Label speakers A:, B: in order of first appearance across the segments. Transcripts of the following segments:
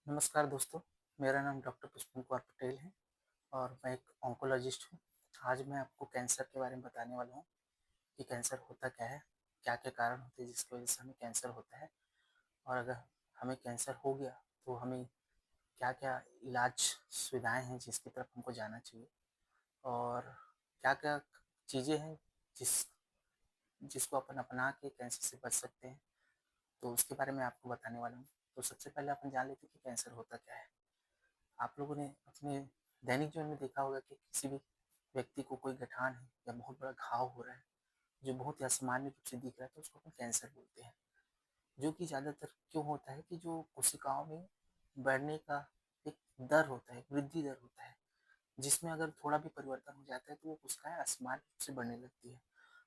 A: नमस्कार दोस्तों, मेरा नाम डॉक्टर पुष्पन कुमार पटेल है और मैं एक ऑन्कोलॉजिस्ट हूँ। आज मैं आपको कैंसर के बारे में बताने वाला हूँ कि कैंसर होता क्या है, क्या-क्या कारण होते हैं जिसकी वजह से हमें कैंसर होता है और अगर हमें कैंसर हो गया तो हमें क्या-क्या इलाज सुविधाएँ हैं जिसकी तरफ हमको जाना चाहिए और क्या-क्या चीज़ें हैं जिस जिसको अपन अपना के कैंसर से बच सकते हैं, तो उसके बारे में आपको बताने वाला हूँ। तो सबसे पहले अपन जान लेते हैं कि कैंसर होता क्या है। आप लोगों ने अपने दैनिक जीवन में देखा होगा कि किसी भी व्यक्ति को कोई गठान है या बहुत बड़ा घाव हो रहा है जो बहुत ही असामान्य रूप से दिख रहा है तो उसको अपन कैंसर बोलते हैं। जो कि ज़्यादातर क्यों होता है कि जो कोशिकाओं में बढ़ने का एक दर होता है, वृद्धि दर होता है, जिसमें अगर थोड़ा भी परिवर्तन हो जाता है तो वो कोशिकाएं असामान्य रूप से बढ़ने लगती है।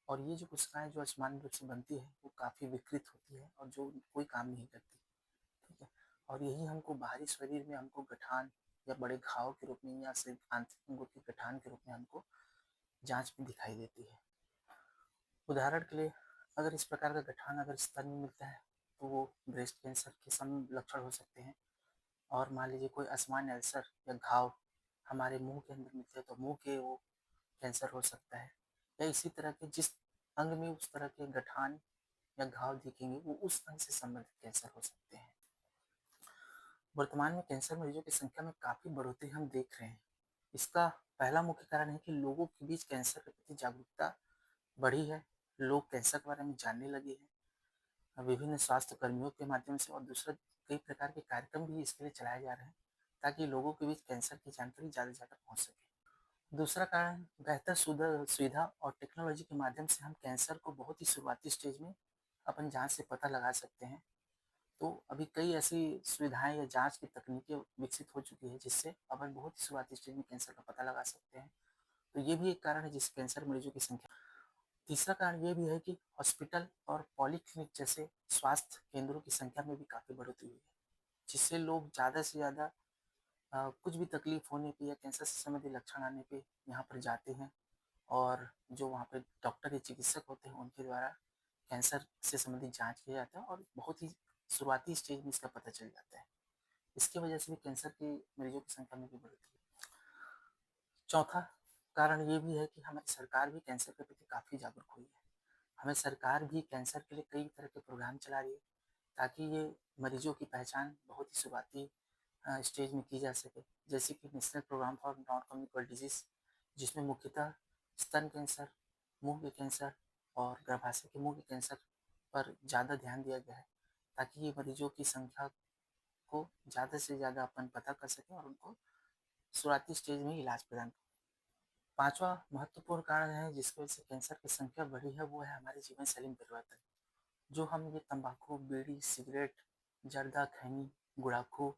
A: और ये जो कोशिकाएं जो असामान्य रूप से बनती है वो काफ़ी विकृत होती है और जो कोई काम नहीं करती। ठीक है। और यही हमको बाहरी शरीर में हमको गठान या बड़े घाव के रूप में या सिर्फ आंतरिक अंगों के गठान के रूप में हमको जांच में दिखाई देती है। उदाहरण के लिए अगर इस प्रकार का गठान अगर स्तन में मिलता है तो वो ब्रेस्ट कैंसर के सम लक्षण हो सकते हैं। और मान लीजिए कोई असामान्य अल्सर या घाव हमारे मुंह के अंदर मिलते हैं तो मुंह के वो कैंसर हो सकता है। या इसी तरह के जिस अंग में उस तरह के गठान या घाव दिखेंगे वो उस अंग से संबंधित कैंसर हो सकते हैं। वर्तमान में कैंसर मरीजों की संख्या में काफ़ी बढ़ोतरी हम देख रहे हैं। इसका पहला मुख्य कारण है कि लोगों के बीच कैंसर के प्रति जागरूकता बढ़ी है। लोग कैंसर के बारे में जानने लगे हैं विभिन्न स्वास्थ्य कर्मियों के माध्यम से और दूसरा कई प्रकार के कार्यक्रम भी इसके लिए चलाए जा रहे हैं ताकि लोगों के बीच कैंसर की जानकारी ज़्यादा से ज़्यादा पहुँच सके। दूसरा कारण बेहतर सुविधा और टेक्नोलॉजी के माध्यम से हम कैंसर को बहुत ही शुरुआती स्टेज में अपन जांच से पता लगा सकते हैं। तो अभी कई ऐसी सुविधाएं या जांच की तकनीकें विकसित हो चुकी है जिससे अपन बहुत ही शुरुआती स्टेज में कैंसर का पता लगा सकते हैं। तो ये भी एक कारण है जिस कैंसर मरीजों की संख्या। तीसरा कारण ये भी है कि हॉस्पिटल और पॉलीक्लिनिक जैसे स्वास्थ्य केंद्रों की संख्या में भी काफ़ी बढ़ोतरी हुई है जिससे लोग ज़्यादा से ज़्यादा कुछ भी तकलीफ होने पे या कैंसर से संबंधित लक्षण आने पे यहाँ पर जाते हैं और जो वहाँ पे डॉक्टर या चिकित्सक होते हैं उनके द्वारा कैंसर से संबंधित जांच किया जाता है और बहुत ही शुरुआती स्टेज में इसका पता चल जाता है। इसकी वजह से भी कैंसर के मरीजों की संख्या में भी बढ़ोतरी है। चौथा कारण ये भी है कि हमारी सरकार भी कैंसर के प्रति काफ़ी जागरूक हुई है। हमें सरकार भी कैंसर के लिए कई तरह के प्रोग्राम चला रही है ताकि ये मरीजों की पहचान बहुत ही शुरुआती स्टेज में की जा सके। जैसे कि national programme for non communicable disease जिसमें मुख्यतः स्तन कैंसर, मुंह के कैंसर और गर्भाशय के मुंह के कैंसर पर ज़्यादा ध्यान दिया गया है ताकि ये मरीजों की संख्या को ज़्यादा से ज़्यादा अपन पता कर सकें और उनको शुरुआती स्टेज में इलाज प्रदान करें। पांचवा महत्वपूर्ण कारण है जिसकी वजह से कैंसर की संख्या बढ़ी है वो है हमारे जीवन शैली में परिवर्तन। जो हम ये तंबाकू, बीड़ी, सिगरेट, जर्दा, खैनी, गुड़ाखू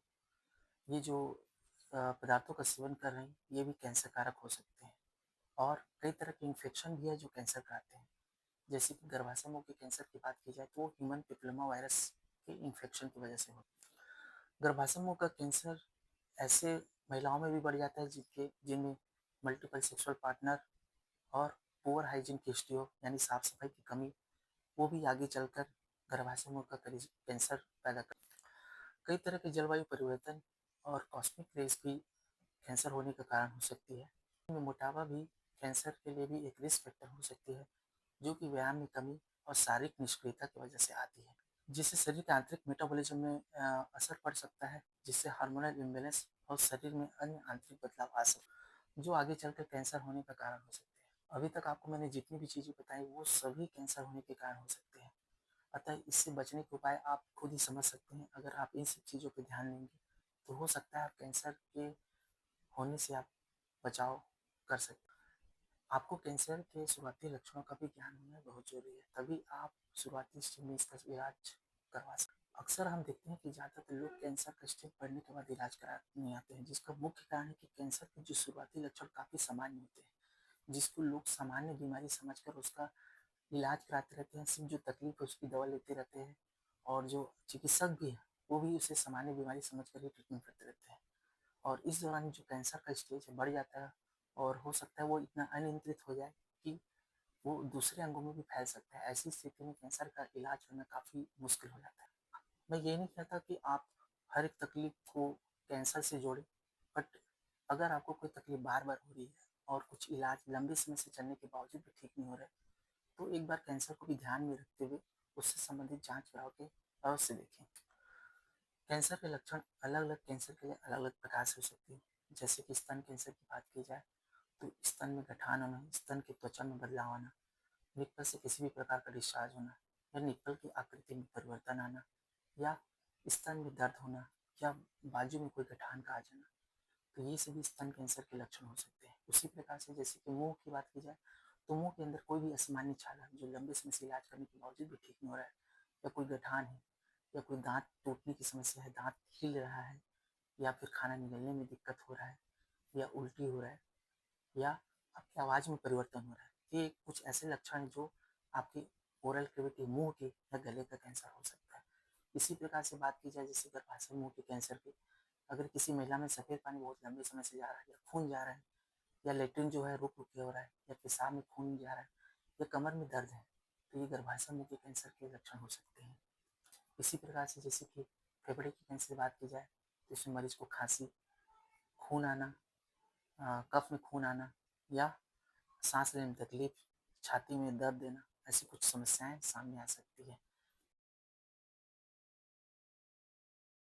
A: ये जो पदार्थों का सेवन कर रहे हैं ये भी कैंसर कारक हो सकते हैं। और कई तरह के इन्फेक्शन भी है जो कैंसर कराते हैं। जैसे कि गर्भाशय मुंह के कैंसर की बात की जाए तो वो ह्यूमन पेपिलोमा वायरस के इन्फेक्शन की वजह से होता है। गर्भाशय मुंह का कैंसर ऐसे महिलाओं में भी बढ़ जाता है जिनमें मल्टीपल सेक्सुअल पार्टनर और पुअर हाइजीन की हिस्ट्री हो यानी साफ सफाई की कमी, वो भी आगे चलकर गर्भाशय मुंह का कैंसर पैदा कर। कई तरह के जलवायु परिवर्तन और कॉस्मिक रेस भी कैंसर होने का कारण हो सकती है। में मोटापा भी कैंसर के लिए भी एक रिस्क फैक्टर हो सकती है जो कि व्यायाम में कमी और शारीरिक निष्क्रियता की वजह से आती है जिससे शरीर के आंतरिक मेटाबॉलिज्म में असर पड़ सकता है जिससे हार्मोनल इम्बेलेंस और शरीर में अन्य आंतरिक बदलाव आ सकते जो आगे चलकर कैंसर होने का कारण हो सकते हैं। अभी तक आपको मैंने जितनी भी चीज़ें बताई वो सभी कैंसर होने के कारण हो सकते हैं। अतः इससे बचने के उपाय आप खुद ही समझ सकते हैं। अगर आप इन सब चीज़ों पर ध्यान देंगे तो हो सकता है आप कैंसर के होने से आप बचाव कर सकते हैं। आपको कैंसर के शुरुआती लक्षणों का भी ज्ञान होना बहुत जरूरी है तभी आप शुरुआती स्टेज में इसका इलाज करवा सकते हैं। अक्सर हम देखते हैं कि ज़्यादातर लोग कैंसर का स्टेज बढ़ने के बाद इलाज कराने आते हैं जिसका मुख्य कारण है कि कैंसर के जो शुरुआती लक्षण काफ़ी सामान्य होते हैं जिसको लोग सामान्य बीमारी समझकर उसका इलाज कराते रहते हैं। सिर्फ जो तकलीफ है उसकी दवा लेते रहते हैं और जो चिकित्सक भी है वो भी उसे सामान्य बीमारी समझकर ही ट्रीटमेंट करते रहते हैं। और इस दौरान जो कैंसर का स्टेज है बढ़ जाता है और हो सकता है वो इतना अनियंत्रित हो जाए कि वो दूसरे अंगों में भी फैल सकता है। ऐसी स्थिति में कैंसर का इलाज करना काफ़ी मुश्किल हो जाता है। मैं ये नहीं कहता कि आप हर एक तकलीफ को कैंसर से जोड़ें, बट अगर आपको कोई तकलीफ बार-बार हो रही है और कुछ इलाज लंबे समय से चलने के बावजूद भी ठीक नहीं हो रहा है, तो एक बार कैंसर को भी ध्यान में रखते हुए उससे संबंधित जाँच करा के अवश्य देखें। कैंसर के लक्षण अलग-अलग कैंसर के लिए अलग-अलग प्रकार से हो सकते हैं। जैसे कि स्तन कैंसर की बात की जाए, तो स्तन में गठान होना, स्तन की त्वचा में बदलाव आना, निप्पल से किसी भी प्रकार का डिस्चार्ज होना या निप्पल की आकृति में परिवर्तन आना या स्तन में दर्द होना या बाजू में कोई गठान का आ जाना, तो ये सभी स्तन कैंसर के लक्षण हो सकते हैं। उसी प्रकार से जैसे कि मुँह की बात की जाए, तो मुँह के अंदर कोई भी असामान्य छाला जो लंबे समय से इलाज करने के बावजूद भी ठीक नहीं हो रहा है, या कोई गठान है या कोई दाँत टूटने की समस्या है, दाँत हिल रहा है या फिर खाना निगलने में दिक्कत हो रहा है या उल्टी हो रहा है या आपकी आवाज़ में परिवर्तन हो रहा है। ये कुछ ऐसे लक्षण हैं जो आपकी ओरल कैविटी, मुँह के या गले का कैंसर हो सकता है। इसी प्रकार से बात की जाए जैसे गर्भाशय मुँह के कैंसर की, अगर किसी महिला में सफ़ेद पानी बहुत लंबे समय से जा रहा है या खून जा रहा है या लैट्रिन जो है रुक-रुक के हो रहा है या पेशाब में खून जा रहा है या कमर में दर्द है, तो ये गर्भाशय मुँह के कैंसर के लक्षण हो सकते हैं। इसी प्रकार से जैसे कि फेफड़े के कैंसर की बात की जाए, तो इसमें मरीज़ को खाँसी, खून आना, कफ में खून आना या साँस लेने में तकलीफ, छाती में दर्द देना, ऐसी कुछ समस्याएँ सामने आ सकती हैं।